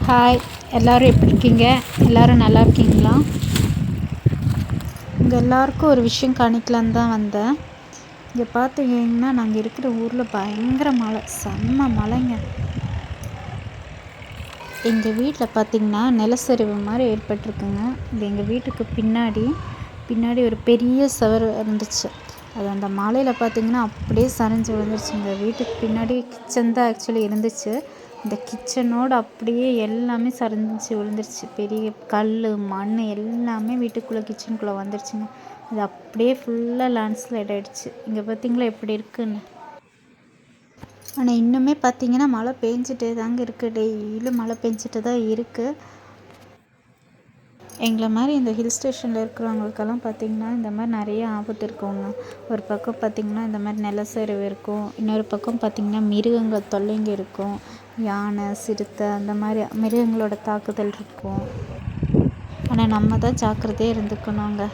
Hi, எல்லோரும் எப்படி இருக்கீங்க? எல்லோரும் நல்லா இருக்கீங்களா? இங்கே எல்லாருக்கும் ஒரு விஷயம் காணிக்கலான்னு தான் வந்தேன். இங்கே பார்த்தீங்கன்னா நாங்கள் இருக்கிற ஊரில் பயங்கர மழை, செம்ம மழைங்க. எங்கள் வீட்டில் பார்த்திங்கன்னா நிலச்சரிவு மாதிரி ஏற்பட்டிருக்குங்க. இது எங்கள் வீட்டுக்கு பின்னாடி ஒரு பெரிய சுவர் இருந்துச்சு. அது அந்த மழையில் பார்த்திங்கன்னா அப்படியே சரிஞ்சு விழுந்துருச்சு. எங்கள் வீட்டுக்கு பின்னாடி கிச்சன் தான் ஆக்சுவலி இருந்துச்சு. இந்த கிச்சனோடு அப்படியே எல்லாமே சரிஞ்சு விழுந்துருச்சு. பெரிய கல், மண் எல்லாமே வீட்டுக்குள்ளே கிச்சனுக்குள்ளே வந்துருச்சுங்க. அது அப்படியே ஃபுல்லாக லேண்ட்ஸ்லைட் ஆகிடுச்சு. இங்கே பார்த்திங்களா எப்படி இருக்குன்னு. ஆனால் இன்னுமே பார்த்திங்கன்னா மழை பெஞ்சிட்டே தாங்க இருக்குது. டெய்லியும் மழை பெஞ்சிட்டு தான் இருக்குது. எங்களை மாதிரி இந்த ஹில் ஸ்டேஷனில் இருக்கிறவங்களுக்கெல்லாம் பார்த்திங்கன்னா இந்த மாதிரி நிறைய ஆபத்து இருக்குங்க. ஒரு பக்கம் பார்த்திங்கன்னா இந்த மாதிரி நிலச்சரிவு இருக்கும், இன்னொரு பக்கம் பார்த்திங்கன்னா மிருகங்கள் தொல்லைங்க இருக்கும். யானை, சிறுத்தை அந்த மாதிரி மிருகங்களோட தாக்குதல் இருக்கும். ஆனால் நம்ம தான் ஜாக்கிரதையாக இருந்துக்கணுங்க.